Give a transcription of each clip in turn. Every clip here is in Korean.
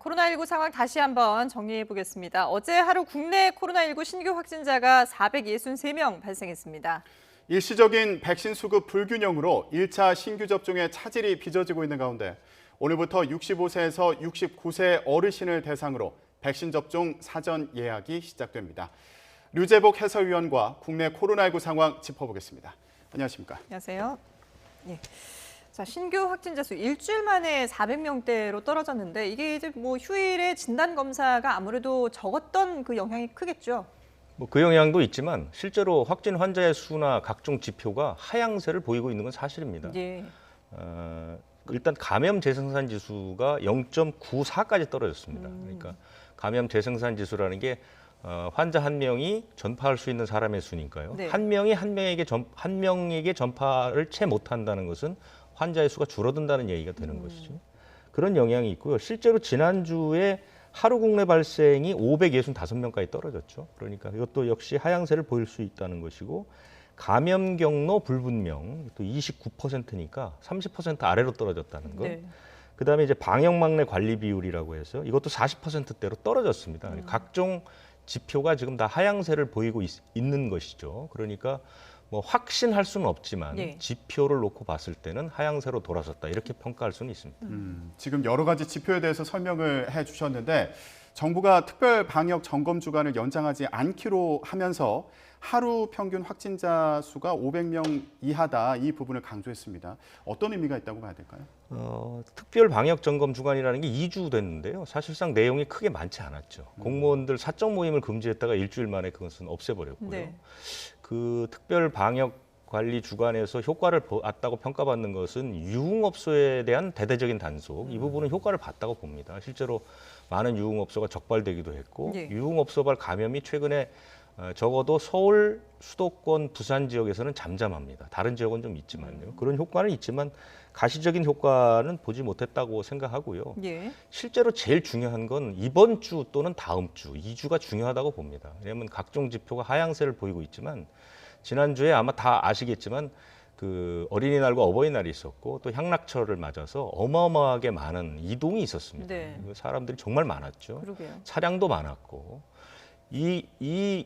코로나19 상황 다시 한번 정리해 보겠습니다. 어제 하루 국내 코로나19 신규 확진자가 463명 발생했습니다. 일시적인 백신 수급 불균형으로 1차 신규 접종에 차질이 빚어지고 있는 가운데 오늘부터 65세에서 69세 어르신을 대상으로 백신 접종 사전 예약이 시작됩니다. 류재복 해설위원과 국내 코로나19 상황 짚어보겠습니다. 안녕하십니까? 안녕하세요. 예. 자, 신규 확진자 수 일주일 만에 400명대로 떨어졌는데 이게 이제 휴일에 진단 검사가 아무래도 적었던 그 영향이 크겠죠. 그 영향도 있지만 실제로 확진 환자의 수나 각종 지표가 하향세를 보이고 있는 건 사실입니다. 예. 일단 감염 재생산 지수가 0.94까지 떨어졌습니다. 그러니까 감염 재생산 지수라는 게 환자 한 명이 전파할 수 있는 사람의 수니까요. 네. 한 명이 한 명에게 전파를 채 못한다는 것은 환자의 수가 줄어든다는 얘기가 되는 것이죠. 그런 영향이 있고요. 실제로 지난주에 하루 국내 발생이 565명까지 떨어졌죠. 그러니까 이것도 역시 하향세를 보일 수 있다는 것이고, 감염 경로 불분명 또 29%니까 30% 아래로 떨어졌다는 것. 네. 그다음에 이제 방역 막내 관리 비율이라고 해서 이것도 40%대로 떨어졌습니다. 각종 지표가 지금 다 하향세를 보이고 있는 것이죠. 그러니까 뭐 확신할 수는 없지만 네. 지표를 놓고 봤을 때는 하향세로 돌아섰다, 이렇게 평가할 수는 있습니다. 지금 여러 가지 지표에 대해서 설명을 해주셨는데 정부가 특별 방역 점검 주간을 연장하지 않기로 하면서 하루 평균 확진자 수가 500명 이하다, 이 부분을 강조했습니다. 어떤 의미가 있다고 봐야 될까요? 특별 방역 점검 주간이라는 게 2주 됐는데요. 사실상 내용이 크게 많지 않았죠. 공무원들 사적 모임을 금지했다가 일주일 만에 그것은 없애버렸고요. 네. 그 특별 방역 관리 주간에서 효과를 봤다고 평가받는 것은 유흥업소에 대한 대대적인 단속, 이 부분은 효과를 봤다고 봅니다. 실제로 많은 유흥업소가 적발되기도 했고, 네. 유흥업소발 감염이 최근에 적어도 서울, 수도권, 부산 지역에서는 잠잠합니다. 다른 지역은 좀 있지만요. 그런 효과는 있지만 가시적인 효과는 보지 못했다고 생각하고요. 예. 실제로 제일 중요한 건 이번 주 또는 다음 주, 2주가 중요하다고 봅니다. 왜냐하면 각종 지표가 하향세를 보이고 있지만 지난주에 아마 다 아시겠지만 그 어린이날과 어버이날이 있었고 또 향락철을 맞아서 어마어마하게 많은 이동이 있었습니다. 네. 사람들이 정말 많았죠. 그러게요. 차량도 많았고,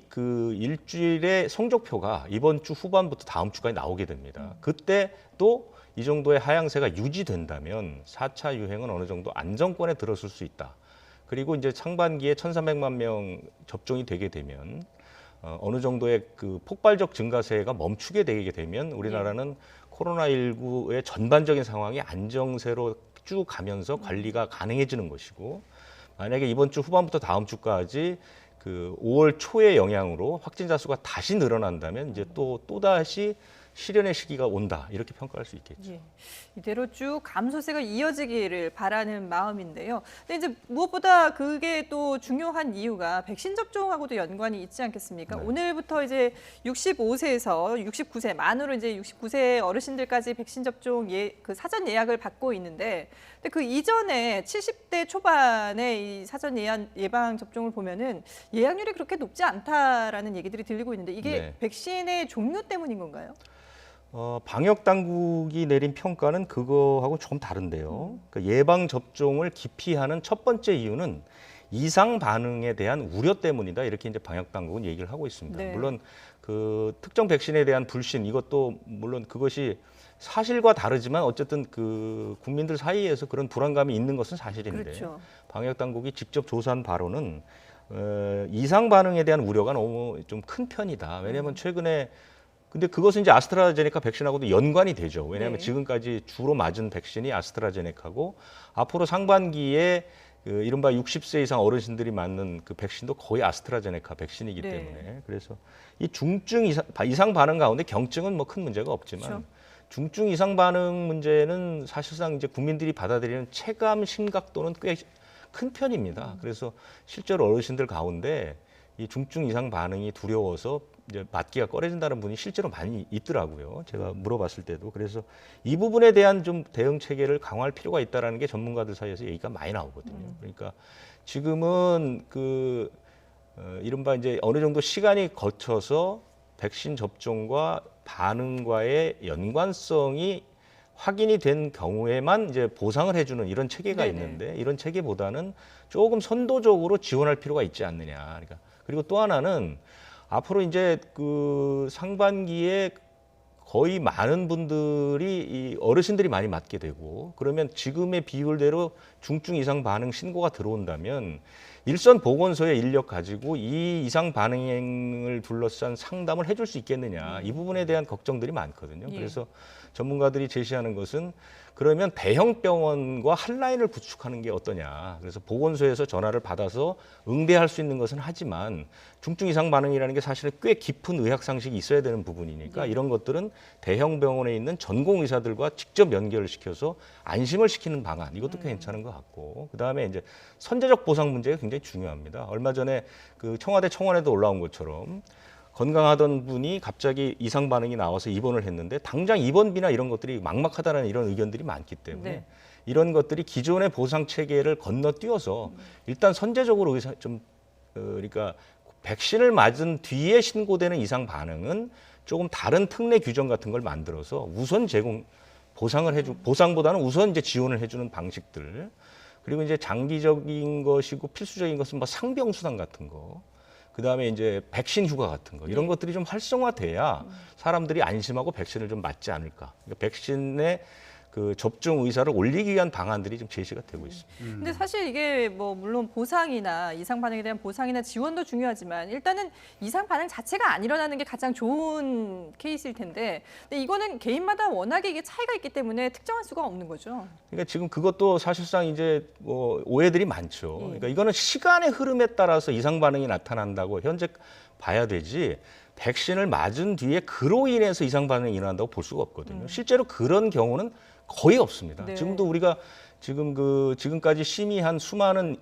그 일주일의 성적표가 이번 주 후반부터 다음 주까지 나오게 됩니다. 그때 또 이 정도의 하향세가 유지된다면 4차 유행은 어느 정도 안정권에 들어설 수 있다. 그리고 이제 상반기에 1,300만 명 접종이 되게 되면 어느 정도의 그 폭발적 증가세가 멈추게 되게 되면 우리나라는 코로나19의 전반적인 상황이 안정세로 쭉 가면서 관리가 가능해지는 것이고, 만약에 이번 주 후반부터 다음 주까지 그 5월 초의 영향으로 확진자 수가 다시 늘어난다면 이제 또다시 실현의 시기가 온다, 이렇게 평가할 수 있겠죠. 예. 이대로 쭉 감소세가 이어지기를 바라는 마음인데요. 근데 이제 무엇보다 그게 또 중요한 이유가 백신 접종하고도 연관이 있지 않겠습니까? 네. 오늘부터 이제 65세에서 69세, 만으로 이제 69세 어르신들까지 백신 접종 그 사전 예약을 받고 있는데, 근데 그 이전에 70대 초반에 이 사전 예방 접종을 보면은 예약률이 그렇게 높지 않다라는 얘기들이 들리고 있는데 이게 네. 백신의 종류 때문인 건가요? 방역 당국이 내린 평가는 그거하고 조금 다른데요. 그러니까 예방 접종을 기피하는 첫 번째 이유는 이상 반응에 대한 우려 때문이다, 이렇게 이제 방역 당국은 얘기를 하고 있습니다. 네. 물론 그 특정 백신에 대한 불신, 이것도 물론 그것이 사실과 다르지만 어쨌든 그 국민들 사이에서 그런 불안감이 있는 것은 사실인데, 그렇죠. 방역 당국이 직접 조사한 바로는 이상 반응에 대한 우려가 너무 좀 큰 편이다. 왜냐하면 최근에 근데 그것은 이제 아스트라제네카 백신하고도 연관이 되죠. 왜냐하면 네. 지금까지 주로 맞은 백신이 아스트라제네카고, 앞으로 상반기에 그 이른바 60세 이상 어르신들이 맞는 그 백신도 거의 아스트라제네카 백신이기 네. 때문에, 그래서 이 중증 이상 반응 가운데 경증은 뭐 큰 문제가 없지만 그렇죠. 중증 이상 반응 문제는 사실상 이제 국민들이 받아들이는 체감 심각도는 꽤 큰 편입니다. 그래서 실제로 어르신들 가운데 이 중증 이상 반응이 두려워서 이제 맞기가 꺼려진다는 분이 실제로 많이 있더라고요. 제가 물어봤을 때도. 그래서 이 부분에 대한 좀 대응 체계를 강화할 필요가 있다라는 게 전문가들 사이에서 얘기가 많이 나오거든요. 그러니까 지금은 그 이른바 이제 어느 정도 시간이 거쳐서 백신 접종과 반응과의 연관성이 확인이 된 경우에만 이제 보상을 해주는 이런 체계가 네네. 있는데 이런 체계보다는 조금 선도적으로 지원할 필요가 있지 않느냐. 그러니까 그리고 또 하나는 앞으로 이제 그 상반기에 거의 많은 분들이 이 어르신들이 많이 맞게 되고 그러면 지금의 비율대로 중증 이상 반응 신고가 들어온다면 일선 보건소의 인력 가지고 이 이상 반응을 둘러싼 상담을 해줄 수 있겠느냐 이 부분에 대한 걱정들이 많거든요. 예. 그래서 전문가들이 제시하는 것은 그러면 대형 병원과 한 라인을 구축하는 게 어떠냐. 그래서 보건소에서 전화를 받아서 응대할 수 있는 것은 하지만 중증 이상 반응이라는 게 사실은 꽤 깊은 의학 상식이 있어야 되는 부분이니까 네. 이런 것들은 대형 병원에 있는 전공 의사들과 직접 연결을 시켜서 안심을 시키는 방안 이것도 괜찮은 것 같고 그다음에 이제 선제적 보상 문제가 굉장히 중요합니다. 얼마 전에 그 청와대 청원에도 올라온 것처럼 건강하던 분이 갑자기 이상 반응이 나와서 입원을 했는데 당장 입원비나 이런 것들이 막막하다는 이런 의견들이 많기 때문에 네. 이런 것들이 기존의 보상 체계를 건너뛰어서 일단 선제적으로 그러니까 백신을 맞은 뒤에 신고되는 이상 반응은 조금 다른 특례 규정 같은 걸 만들어서 우선 보상을 보상보다는 우선 이제 지원을 해주는 방식들 그리고 이제 장기적인 것이고 필수적인 것은 뭐 상병수당 같은 거. 그다음에 이제 백신 휴가 같은 거 이런 것들이 좀 활성화돼야 사람들이 안심하고 백신을 좀 맞지 않을까. 그러니까 백신의 그 접종 의사를 올리기 위한 방안들이 좀 제시가 되고 있습니다. 근데 사실 이게 뭐 물론 보상이나 이상 반응에 대한 보상이나 지원도 중요하지만 일단은 이상 반응 자체가 안 일어나는 게 가장 좋은 케이스일 텐데 근데 이거는 개인마다 워낙에 이게 차이가 있기 때문에 특정할 수가 없는 거죠. 그러니까 지금 그것도 사실상 이제 뭐 오해들이 많죠. 그러니까 이거는 시간의 흐름에 따라서 이상 반응이 나타난다고 현재 봐야 되지. 백신을 맞은 뒤에 그로 인해서 이상 반응이 일어난다고 볼 수가 없거든요. 실제로 그런 경우는 거의 없습니다. 네. 지금도 우리가 지금까지 심의한 수많은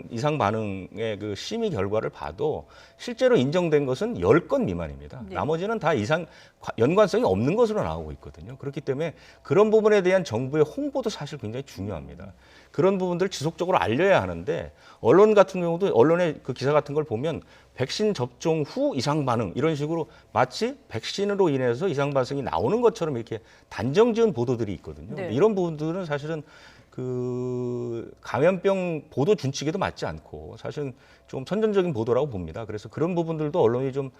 이상 반응의 그 심의 결과를 봐도 실제로 인정된 것은 10건 미만입니다. 네. 나머지는 다 연관성이 없는 것으로 나오고 있거든요. 그렇기 때문에 그런 부분에 대한 정부의 홍보도 사실 굉장히 중요합니다. 그런 부분들을 지속적으로 알려야 하는데 언론 같은 경우도 언론의 그 기사 같은 걸 보면 백신 접종 후 이상 반응 이런 식으로 마치 백신으로 인해서 이상 반응이 나오는 것처럼 이렇게 단정지은 보도들이 있거든요. 네. 이런 부분들은 사실은 그 감염병 보도 준칙에도 맞지 않고 사실은 좀 선전적인 보도라고 봅니다. 그래서 그런 부분들도 언론이 좀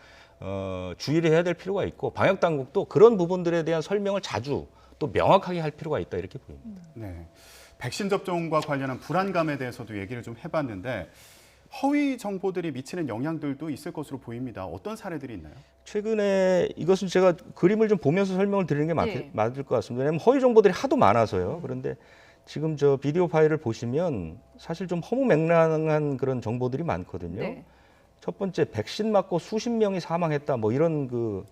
주의를 해야 될 필요가 있고 방역 당국도 그런 부분들에 대한 설명을 자주 또 명확하게 할 필요가 있다 이렇게 보입니다. 네. 백신 접종과 관련한 불안감에 대해서도 얘기를 좀 해봤는데 허위 정보들이 미치는 영향들도 있을 것으로 보입니다. 어떤 사례들이 있나요? 최근에 이것은 제가 그림을 좀 보면서 설명을 드리는 게 네. 맞을 것 같습니다. 왜냐하면 허위 정보들이 하도 많아서요. 그런데 지금 저 비디오 파일을 보시면 사실 좀 허무맹랑한 그런 정보들이 많거든요. 네. 첫 번째 백신 맞고 수십 명이 사망했다 뭐 이런 그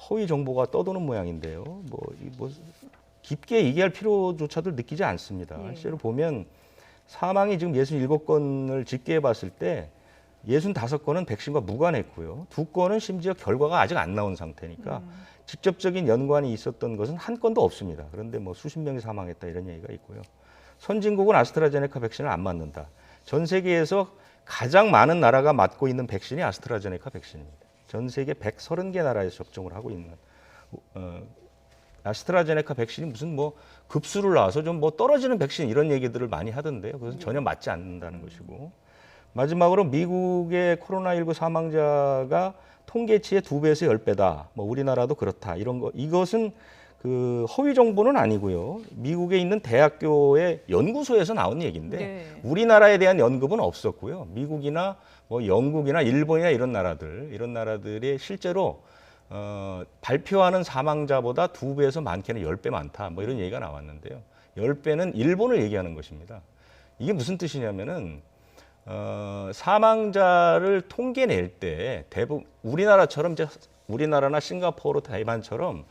허위 정보가 떠도는 모양인데요. 뭐 깊게 얘기할 필요조차도 느끼지 않습니다. 예. 실제로 보면 사망이 지금 67건을 집계해 봤을 때 65건은 백신과 무관했고요. 2건은 심지어 결과가 아직 안 나온 상태니까 직접적인 연관이 있었던 것은 한 건도 없습니다. 그런데 뭐 수십 명이 사망했다 이런 얘기가 있고요. 선진국은 아스트라제네카 백신을 안 맞는다. 전 세계에서 가장 많은 나라가 맞고 있는 백신이 아스트라제네카 백신입니다. 전 세계 130개 나라에서 접종을 하고 있는 아스트라제네카 백신이 무슨 뭐 급수를 나와서 좀 뭐 떨어지는 백신 이런 얘기들을 많이 하던데요. 그것은 전혀 맞지 않는다는 것이고. 마지막으로 미국의 코로나19 사망자가 통계치의 2배에서 10배다. 뭐 우리나라도 그렇다. 이런 거 이것은 그 허위 정보는 아니고요. 미국에 있는 대학교의 연구소에서 나온 얘기인데 네. 우리나라에 대한 언급은 없었고요. 미국이나 뭐 영국이나 일본이나 이런 나라들이 실제로 발표하는 사망자보다 2배에서 많게는 10배 많다. 뭐 이런 얘기가 나왔는데요. 10배는 일본을 얘기하는 것입니다. 이게 무슨 뜻이냐면은 사망자를 통계 낼 때 대부분 우리나라처럼 이제 우리나라나 싱가포르, 대만처럼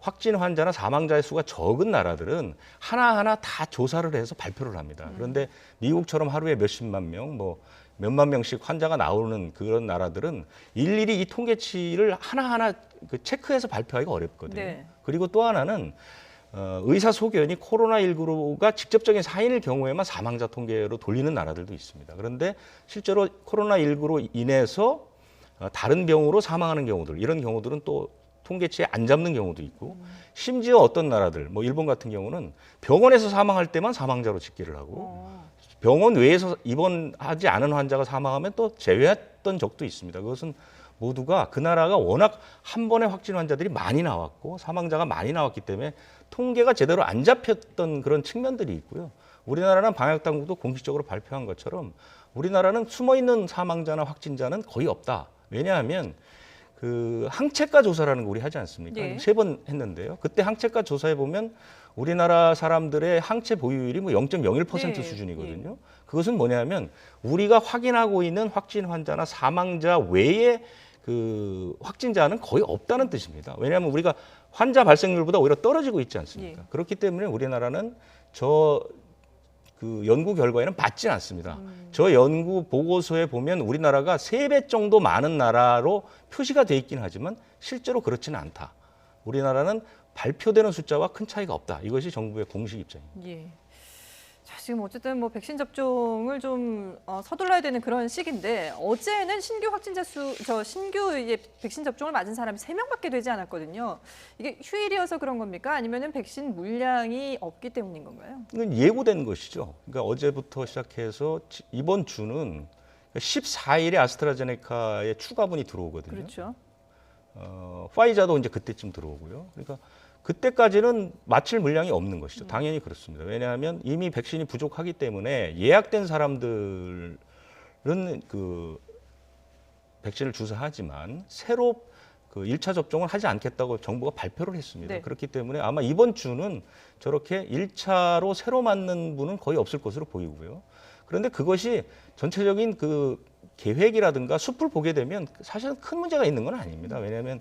확진 환자나 사망자의 수가 적은 나라들은 하나하나 다 조사를 해서 발표를 합니다. 그런데 미국처럼 하루에 몇십만 명, 뭐 몇만 명씩 환자가 나오는 그런 나라들은 일일이 이 통계치를 하나하나 그 체크해서 발표하기가 어렵거든요. 네. 그리고 또 하나는 의사 소견이 코로나19가 직접적인 사인일 경우에만 사망자 통계로 돌리는 나라들도 있습니다. 그런데 실제로 코로나19로 인해서 다른 병으로 사망하는 경우들, 이런 경우들은 또 통계치에 안 잡는 경우도 있고 심지어 어떤 나라들 뭐 일본 같은 경우는 병원에서 사망할 때만 사망자로 집계를 하고 병원 외에서 입원하지 않은 환자가 사망하면 또 제외했던 적도 있습니다. 그것은 모두가 그 나라가 워낙 한 번에 확진 환자들이 많이 나왔고 사망자가 많이 나왔기 때문에 통계가 제대로 안 잡혔던 그런 측면들이 있고요. 우리나라는 방역당국도 공식적으로 발표한 것처럼 우리나라는 숨어있는 사망자나 확진자는 거의 없다. 왜냐하면 그 항체가 조사라는 거 우리 하지 않습니까? 네. 3번 했는데요. 그때 항체가 조사해 보면 우리나라 사람들의 항체 보유율이 뭐 0.01% 네. 수준이거든요. 그것은 뭐냐면 우리가 확인하고 있는 확진 환자나 사망자 외에 그 확진자는 거의 없다는 뜻입니다. 왜냐하면 우리가 환자 발생률보다 오히려 떨어지고 있지 않습니까? 예. 그렇기 때문에 우리나라는 그 연구 결과에는 맞지 않습니다. 저 연구 보고서에 보면 우리나라가 3배 정도 많은 나라로 표시가 돼 있긴 하지만 실제로 그렇지는 않다. 우리나라는 발표되는 숫자와 큰 차이가 없다. 이것이 정부의 공식 입장입니다. 예. 자, 지금 어쨌든 뭐 백신 접종을 좀 서둘러야 되는 그런 시기인데 어제는 신규 확진자 신규 이제 백신 접종을 맞은 사람이 3명밖에 되지 않았거든요. 이게 휴일이어서 그런 겁니까? 아니면은 백신 물량이 없기 때문인 건가요? 이건 예고된 것이죠. 그러니까 어제부터 시작해서 이번 주는 14일에 아스트라제네카의 추가분이 들어오거든요. 그렇죠. 파이자도 이제 그때쯤 들어오고요. 그러니까 그때까지는 맞힐 물량이 없는 것이죠. 당연히 그렇습니다. 왜냐하면 이미 백신이 부족하기 때문에 예약된 사람들은 그 백신을 주사하지만 새로 그 1차 접종을 하지 않겠다고 정부가 발표를 했습니다. 네. 그렇기 때문에 아마 이번 주는 저렇게 1차로 새로 맞는 분은 거의 없을 것으로 보이고요. 그런데 그것이 전체적인 그 계획이라든가 숲을 보게 되면 사실은 큰 문제가 있는 건 아닙니다. 왜냐하면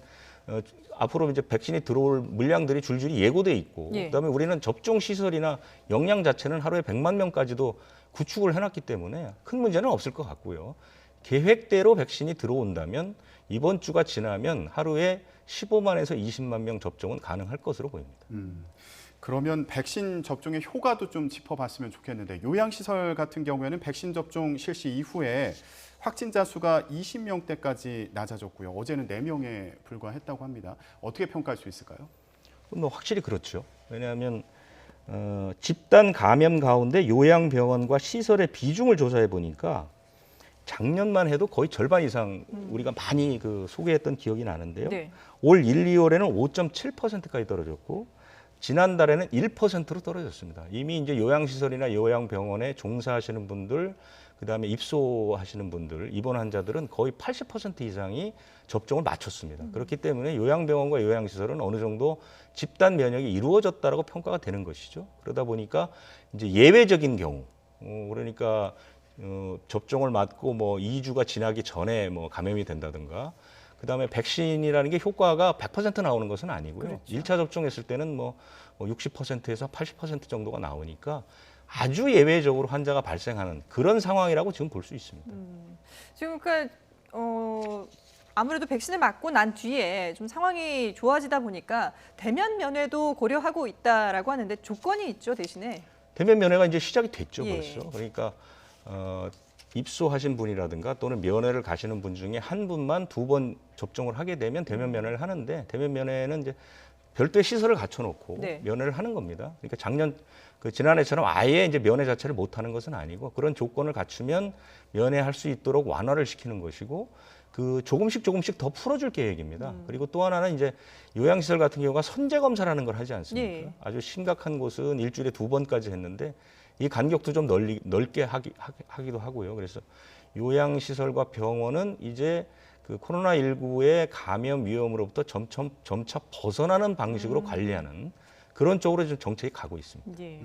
앞으로 이제 백신이 들어올 물량들이 줄줄이 예고돼 있고, 예. 그다음에 우리는 접종 시설이나 역량 자체는 하루에 100만 명까지도 구축을 해놨기 때문에 큰 문제는 없을 것 같고요. 계획대로 백신이 들어온다면 이번 주가 지나면 하루에 15만에서 20만 명 접종은 가능할 것으로 보입니다. 그러면 백신 접종의 효과도 좀 짚어봤으면 좋겠는데 요양시설 같은 경우에는 백신 접종 실시 이후에 확진자 수가 20명대까지 낮아졌고요. 어제는 4명에 불과했다고 합니다. 어떻게 평가할 수 있을까요? 뭐 확실히 그렇죠. 왜냐하면 집단 감염 가운데 요양병원과 시설의 비중을 조사해 보니까 작년만 해도 거의 절반 이상 우리가 많이 그 소개했던 기억이 나는데요. 네. 올 1, 2월에는 5.7%까지 떨어졌고 지난달에는 1%로 떨어졌습니다. 이미 이제 요양시설이나 요양병원에 종사하시는 분들, 그다음에 입소하시는 분들, 입원 환자들은 거의 80% 이상이 접종을 마쳤습니다. 그렇기 때문에 요양병원과 요양시설은 어느 정도 집단 면역이 이루어졌다라고 평가가 되는 것이죠. 그러다 보니까 이제 예외적인 경우, 그러니까 접종을 맞고 뭐 2주가 지나기 전에 뭐 감염이 된다든가, 그다음에 백신이라는 게 효과가 100% 나오는 것은 아니고요. 그렇죠. 1차 접종했을 때는 뭐 60%에서 80% 정도가 나오니까 아주 예외적으로 환자가 발생하는 그런 상황이라고 지금 볼 수 있습니다. 지금 그러니까 아무래도 백신을 맞고 난 뒤에 좀 상황이 좋아지다 보니까 대면 면회도 고려하고 있다라고 하는데 조건이 있죠, 대신에. 대면 면회가 이제 시작이 됐죠, 예. 벌써. 그러니까 입소하신 분이라든가 또는 면회를 가시는 분 중에 한 분만 2번 접종을 하게 되면 대면 면회를 하는데, 대면 면회는 이제 별도의 시설을 갖춰놓고 네. 면회를 하는 겁니다. 그러니까 지난해처럼 아예 이제 면회 자체를 못 하는 것은 아니고 그런 조건을 갖추면 면회할 수 있도록 완화를 시키는 것이고, 그 조금씩 더 풀어줄 계획입니다. 그리고 또 하나는 이제 요양시설 같은 경우가 선제 검사라는 걸 하지 않습니까? 예. 아주 심각한 곳은 일주일에 2번까지 했는데 이 간격도 좀 넓게 하기도 하고요. 그래서 요양시설과 병원은 이제 그 코로나19의 감염 위험으로부터 점차 벗어나는 방식으로 관리하는 그런 쪽으로 좀 정책이 가고 있습니다. 예.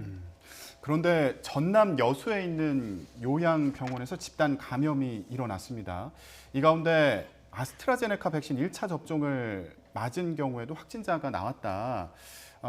그런데 전남 여수에 있는 요양병원에서 집단 감염이 일어났습니다. 이 가운데 아스트라제네카 백신 1차 접종을 맞은 경우에도 확진자가 나왔다.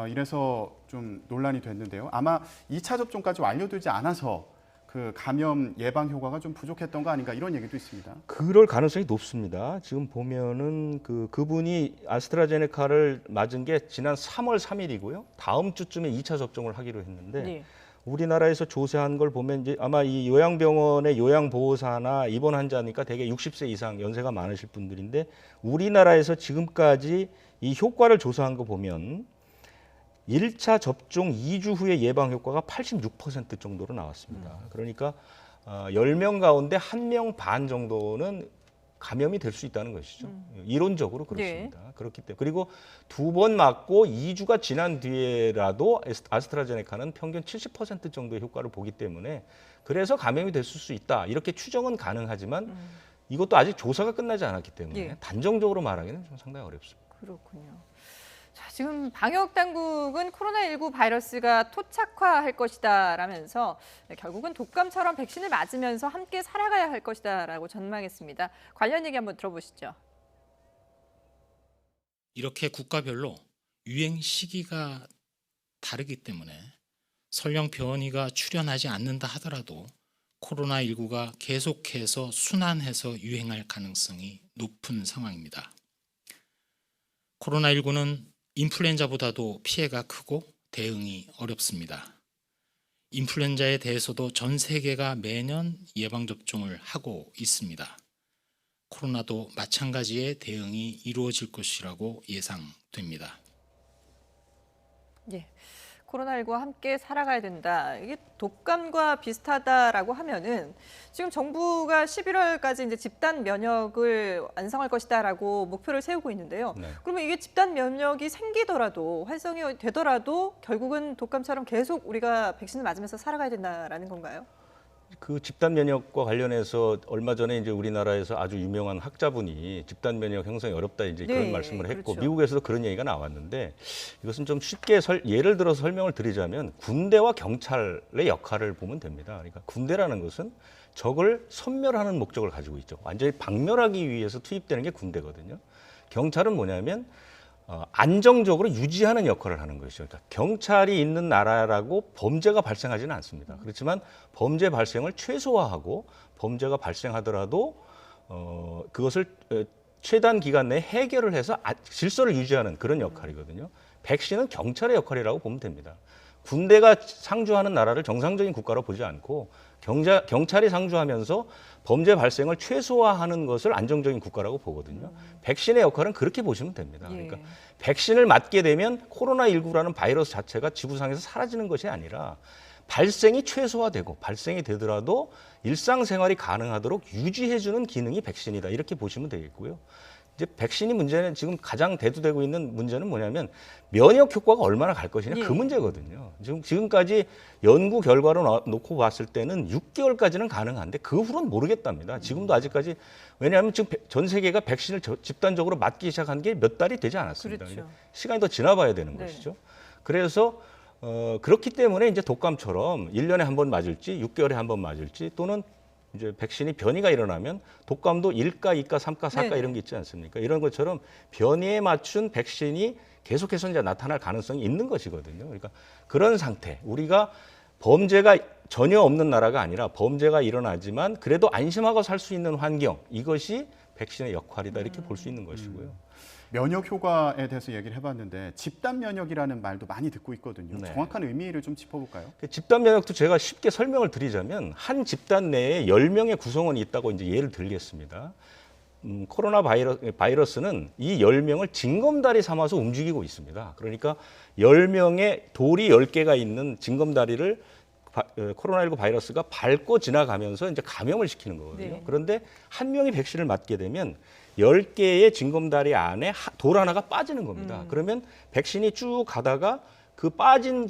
이래서 좀 논란이 됐는데요. 아마 2차 접종까지 완료되지 않아서 그 감염 예방 효과가 좀 부족했던 거 아닌가 이런 얘기도 있습니다. 그럴 가능성이 높습니다. 지금 보면은 그분이 아스트라제네카를 맞은 게 지난 3월 3일이고요. 다음 주쯤에 2차 접종을 하기로 했는데 네. 우리나라에서 조사한 걸 보면 이제 아마 이 요양병원의 요양보호사나 입원 환자니까 대개 60세 이상 연세가 많으실 분들인데 우리나라에서 지금까지 이 효과를 조사한 거 보면 1차 접종 2주 후에 예방 효과가 86% 정도로 나왔습니다. 그러니까 10명 가운데 1명 반 정도는 감염이 될 수 있다는 것이죠. 이론적으로 그렇습니다. 그렇기 때문에 그리고 2번 맞고 2주가 지난 뒤에라도 아스트라제네카는 평균 70% 정도의 효과를 보기 때문에 그래서 감염이 됐을 수 있다. 이렇게 추정은 가능하지만 이것도 아직 조사가 끝나지 않았기 때문에 단정적으로 말하기는 좀 상당히 어렵습니다. 그렇군요. 자, 지금 방역 당국은 코로나19 바이러스가 토착화할 것이다라면서 결국은 독감처럼 백신을 맞으면서 함께 살아가야 할 것이다라고 전망했습니다. 관련 얘기 한번 들어보시죠. 이렇게 국가별로 유행 시기가 다르기 때문에 설령 변이가 출현하지 않는다 하더라도 코로나19가 계속해서 순환해서 유행할 가능성이 높은 상황입니다. 코로나19는 인플루엔자보다도 피해가 크고 대응이 어렵습니다. 인플루엔자에 대해서도 전 세계가 매년 예방접종을 하고 있습니다. 코로나도 마찬가지의 대응이 이루어질 것이라고 예상됩니다. 예. 코로나19와 함께 살아가야 된다. 이게 독감과 비슷하다라고 하면은 지금 정부가 11월까지 이제 집단 면역을 완성할 것이다라고 목표를 세우고 있는데요. 그러면 이게 집단 면역이 생기더라도 활성이 되더라도 결국은 독감처럼 계속 우리가 백신을 맞으면서 살아가야 된다라는 건가요? 그 집단 면역과 관련해서 얼마 전에 이제 우리나라에서 아주 유명한 학자분이 집단 면역 형성이 어렵다 이제 그런 말씀을 했고 그렇죠. 미국에서도 그런 얘기가 나왔는데 이것은 좀 쉽게 예를 들어서 설명을 드리자면 군대와 경찰의 역할을 보면 됩니다. 그러니까 군대라는 것은 적을 섬멸하는 목적을 가지고 있죠. 완전히 박멸하기 위해서 투입되는 게 군대거든요. 경찰은 뭐냐면 안정적으로 유지하는 역할을 하는 것이죠. 그러니까 경찰이 있는 나라라고 범죄가 발생하지는 않습니다. 그렇지만 범죄 발생을 최소화하고 범죄가 발생하더라도 그것을 최단 기간 내에 해결을 해서 질서를 유지하는 그런 역할이거든요. 백신은 경찰의 역할이라고 보면 됩니다. 군대가 상주하는 나라를 정상적인 국가로 보지 않고 경찰이 상주하면서 범죄 발생을 최소화하는 것을 안정적인 국가라고 보거든요. 백신의 역할은 그렇게 보시면 됩니다. 그러니까 백신을 맞게 되면 코로나19라는 바이러스 자체가 지구상에서 사라지는 것이 아니라 발생이 최소화되고 발생이 되더라도 일상생활이 가능하도록 유지해주는 기능이 백신이다. 이렇게 보시면 되겠고요. 이제 백신이 문제는 지금 가장 대두되고 있는 문제는 뭐냐면 면역 효과가 얼마나 갈 것이냐 그 문제거든요. 지금까지 연구 결과로 놓고 봤을 때는 6개월까지는 가능한데 그 후로는 모르겠답니다. 지금도 아직까지 왜냐하면 지금 전 세계가 백신을 집단적으로 맞기 시작한 게 몇 달이 되지 않았습니다. 그렇죠. 시간이 더 지나봐야 되는 것이죠. 그래서 그렇기 때문에 이제 독감처럼 1년에 한 번 맞을지 6개월에 한 번 맞을지 또는 이제 백신이 변이가 일어나면 독감도 1가, 2가, 3가, 4가 이런 게 있지 않습니까? 이런 것처럼 변이에 맞춘 백신이 계속해서 이제 나타날 가능성이 있는 것이거든요. 그러니까 그런 상태, 우리가 범죄가 전혀 없는 나라가 아니라 범죄가 일어나지만 그래도 안심하고 살 수 있는 환경, 이것이 백신의 역할이다 이렇게 볼 수 있는 것이고요. 면역 효과에 대해서 얘기를 해봤는데 집단 면역이라는 말도 많이 듣고 있거든요. 네. 정확한 의미를 좀 짚어볼까요? 집단 면역도 제가 쉽게 설명을 드리자면 한 집단 내에 10명의 구성원이 있다고 이제 예를 들겠습니다. 코로나 바이러스는 이 10명을 징검다리 삼아서 움직이고 있습니다. 그러니까 10명의 돌이 10개가 있는 징검다리를 코로나19 바이러스가 밟고 지나가면서 이제 감염을 시키는 거거든요. 그런데 한 명이 백신을 맞게 되면 10개의 징검다리 안에 돌 하나가 빠지는 겁니다. 그러면 백신이 쭉 가다가 그 빠진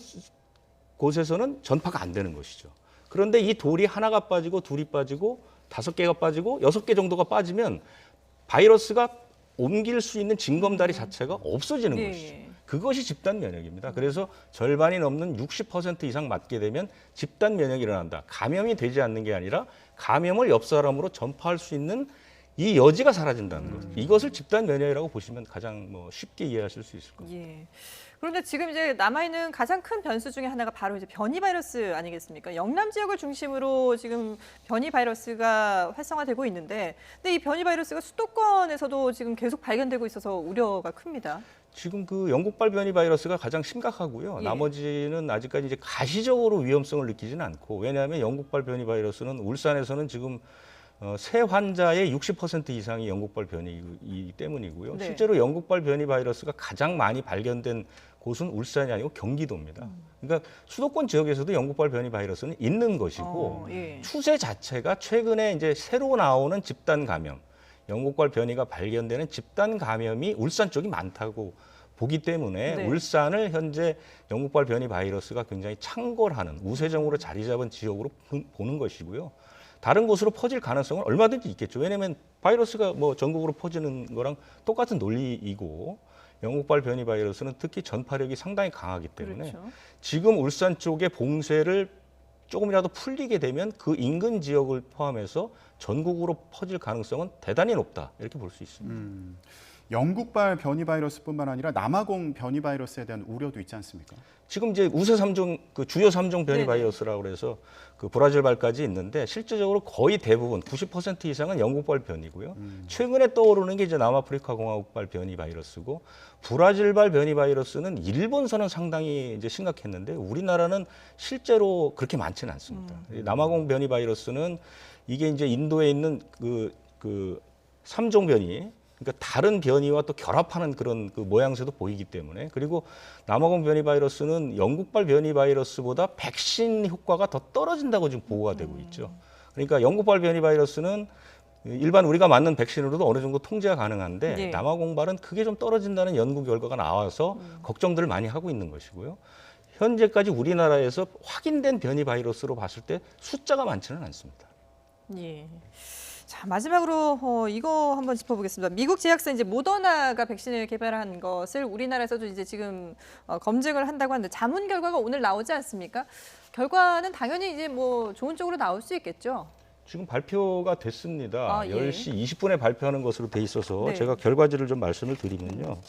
곳에서는 전파가 안 되는 것이죠. 그런데 이 돌이 하나가 빠지고 둘이 빠지고 5개가 빠지고 6개 정도가 빠지면 바이러스가 옮길 수 있는 징검다리 자체가 없어지는 것이죠. 그것이 집단 면역입니다. 그래서 절반이 넘는 60% 이상 맞게 되면 집단 면역이 일어난다. 감염이 되지 않는 게 아니라 감염을 옆 사람으로 전파할 수 있는 이 여지가 사라진다는 것. 이것을 집단 면역이라고 보시면 가장 쉽게 이해하실 수 있을 겁니다. 그런데 지금 이제 남아있는 가장 큰 변수 중에 하나가 바로 이제 변이 바이러스 아니겠습니까? 영남 지역을 중심으로 지금 변이 바이러스가 활성화되고 있는데, 근데 이 변이 바이러스가 수도권에서도 지금 계속 발견되고 있어서 우려가 큽니다. 지금 그 영국발 변이 바이러스가 가장 심각하고요. 예. 나머지는 아직까지 이제 가시적으로 위험성을 느끼지는 않고, 왜냐하면 영국발 변이 바이러스는 울산에서는 지금 새 환자의 60% 이상이 영국발 변이이기 때문이고요. 네. 실제로 영국발 변이 바이러스가 가장 많이 발견된 곳은 울산이 아니고 경기도입니다. 그러니까 수도권 지역에서도 영국발 변이 바이러스는 있는 것이고 예. 추세 자체가 최근에 이제 새로 나오는 집단 감염, 영국발 변이가 발견되는 집단 감염이 울산 쪽이 많다고 보기 때문에 네. 울산을 현재 영국발 변이 바이러스가 굉장히 창궐하는 우세종으로 자리 잡은 지역으로 보는 것이고요. 다른 곳으로 퍼질 가능성은 얼마든지 있겠죠. 왜냐하면 바이러스가 뭐 전국으로 퍼지는 거랑 똑같은 논리이고 영국발 변이 바이러스는 특히 전파력이 상당히 강하기 때문에 그렇죠. 지금 울산 쪽의 봉쇄를 조금이라도 풀리게 되면 그 인근 지역을 포함해서 전국으로 퍼질 가능성은 대단히 높다 이렇게 볼 수 있습니다. 영국발 변이 바이러스뿐만 아니라 남아공 변이 바이러스에 대한 우려도 있지 않습니까? 지금 이제 우세 3종, 그 주요 3종 변이 네네. 바이러스라고 그래서 그 브라질발까지 있는데 실제적으로 거의 대부분 90% 이상은 영국발 변이고요. 최근에 떠오르는 게 이제 남아프리카 공화국발 변이 바이러스고 브라질발 변이 바이러스는 일본서는 상당히 이제 심각했는데 우리나라는 실제로 그렇게 많지는 않습니다. 이 남아공 변이 바이러스는 이게 이제 인도에 있는 그 3종 변이 그러니까 다른 변이와 또 결합하는 그런 그 모양새도 보이기 때문에 그리고 남아공 변이 바이러스는 영국발 변이 바이러스보다 백신 효과가 더 떨어진다고 지금 보고가 되고 있죠. 그러니까 영국발 변이 바이러스는 일반 우리가 맞는 백신으로도 어느 정도 통제가 가능한데 네. 남아공발은 크게 좀 떨어진다는 연구 결과가 나와서 걱정들을 많이 하고 있는 것이고요. 현재까지 우리나라에서 확인된 변이 바이러스로 봤을 때 숫자가 많지는 않습니다. 예. 자, 마지막으로 이거 한번 짚어보겠습니다. 미국 제약사 이제 모더나가 백신을 개발한 것을 우리나라에서도 이제 지금 검증을 한다고 하는데 자문 결과가 오늘 나오지 않습니까? 결과는 당연히 이제 뭐 좋은 쪽으로 나올 수 있겠죠. 지금 발표가 됐습니다. 아, 예. 10시 20분에 발표하는 것으로 돼 있어서 네. 제가 결과지를 좀 말씀을 드리면요.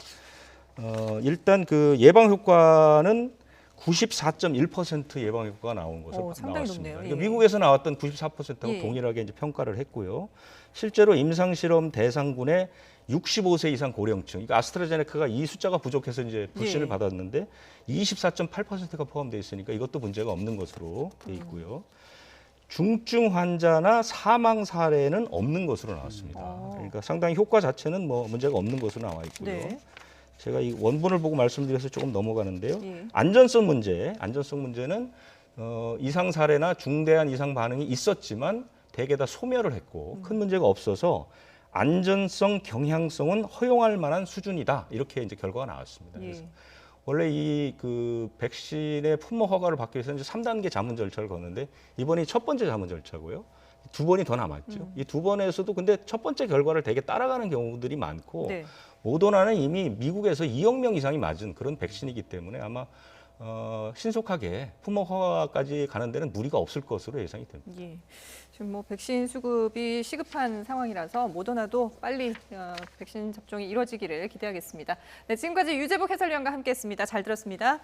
일단 그 예방 효과는 94.1% 예방 효과가 나온 것으로 상당히 나왔습니다. 높네요. 그러니까 예. 미국에서 나왔던 94%하고 예. 동일하게 이제 평가를 했고요. 실제로 임상 실험 대상군의 65세 이상 고령층, 그러니까 아스트라제네카가 이 숫자가 부족해서 이제 불신을 예. 받았는데 24.8%가 포함되어 있으니까 이것도 문제가 없는 것으로 돼 있고요. 중증 환자나 사망 사례는 없는 것으로 나왔습니다. 그러니까 상당히 효과 자체는 뭐 문제가 없는 것으로 나와 있고요. 네. 제가 이 원본을 보고 말씀드려서 조금 넘어가는데요. 예. 안전성 문제는 이상 사례나 중대한 이상 반응이 있었지만 대개 다 소멸을 했고 큰 문제가 없어서 안전성, 경향성은 허용할 만한 수준이다. 이렇게 이제 결과가 나왔습니다. 예. 그래서 원래 이 그 백신의 품목 허가를 받기 위해서 이제 3단계 자문 절차를 걷는데 이번이 첫 번째 자문 절차고요. 두 번이 더 남았죠. 이 두 번에서도 근데 첫 번째 결과를 되게 따라가는 경우들이 많고 네. 모더나는 이미 미국에서 2억 명 이상이 맞은 그런 백신이기 때문에 아마 신속하게 품목 허가까지 가는 데는 무리가 없을 것으로 예상이 됩니다. 예. 지금 뭐 백신 수급이 시급한 상황이라서 모더나도 빨리 백신 접종이 이루어지기를 기대하겠습니다. 네, 지금까지 유재복 해설위원과 함께했습니다. 잘 들었습니다.